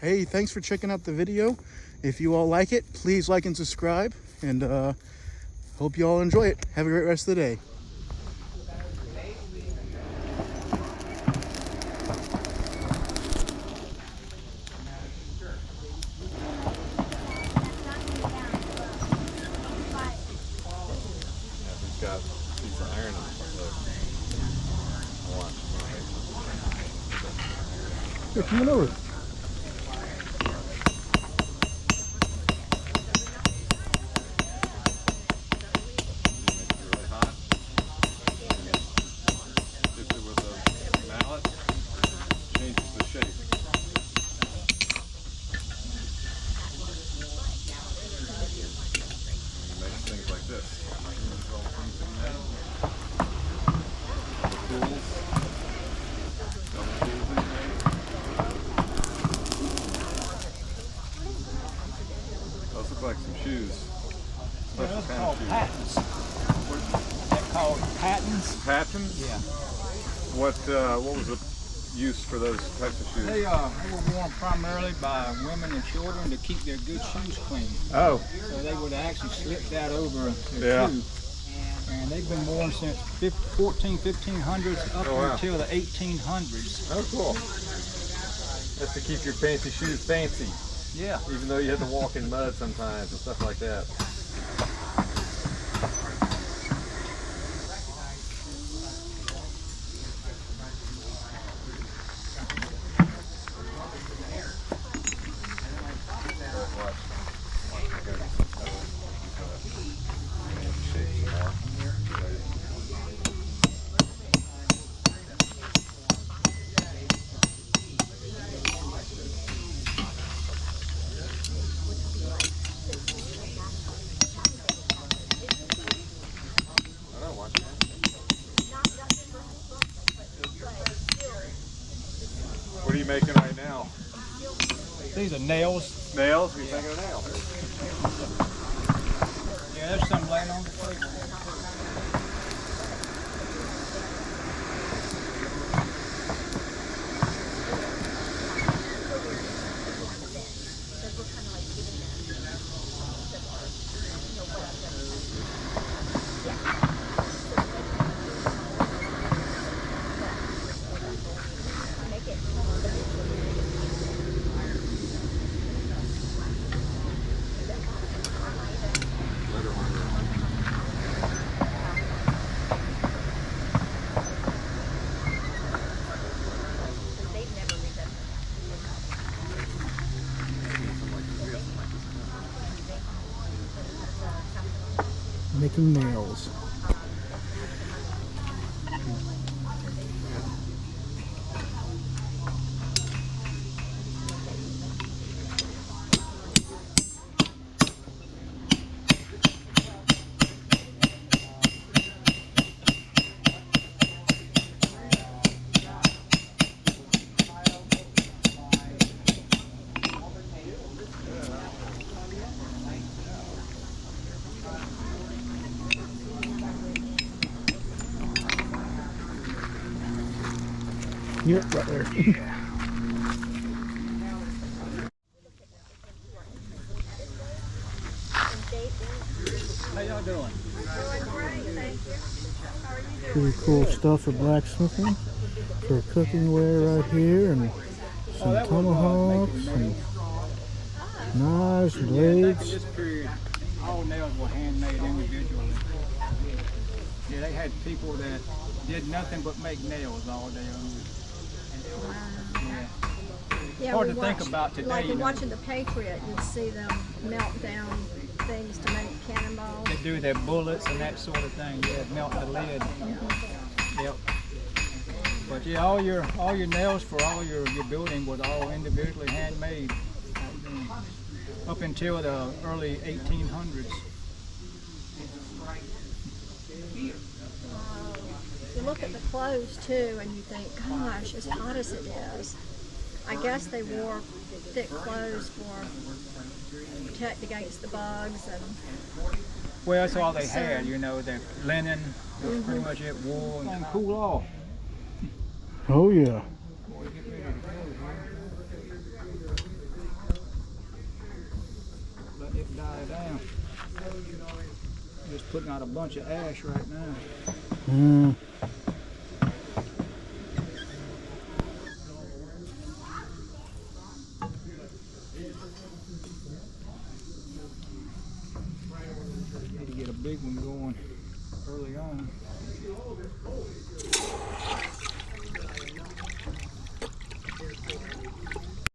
Hey, thanks for checking out the video. If you all like it, please like and subscribe, and hope you all enjoy it. Have a great rest of the day. Got a piece of iron on it. Here, come on over. Really hot. If it was a mallet, changes the shape. You make things like this. Those look like some shoes. Those are Special called kind of pattens. They're called pattens. shoes. Pattens? Yeah. What was the use for those types of shoes? They were worn primarily by women and children to keep their good shoes clean. Oh. So they would actually slip that over their shoe. And they've been worn since 1500s up until the 1800s. Oh, cool. That's to keep your fancy shoes fancy. Yeah. Even though you have to walk in mud sometimes and stuff like that. What are you making right now? These are nails. Nails? What are you making of nails? Yeah, there's some laying on the table. Making nails. Yep, right there. How y'all doing? Pretty cool stuff for blacksmithing. For cooking ware right here, and some tomahawks, and knives, Back in blades. this period, all nails were handmade individually. Yeah, they had people that did nothing but make nails all day long. Yeah. Yeah, Hard we to think watched- about today, Like you in know. watching The Patriot, you'd see them melt down things to make cannonballs. They do their bullets and that sort of thing. Yeah, melt the lead. Yep. But yeah, all your nails for all your building was all individually handmade up until the early 1800s. You look at the clothes too, and you think, gosh, as hot as it is. I guess they wore thick clothes for protect against the bugs and. Well, that's all they had, you know. The linen was pretty much it. Wool and cool off. Oh yeah. Just putting out a bunch of ash right now. Mm. Need to get a big one going early on.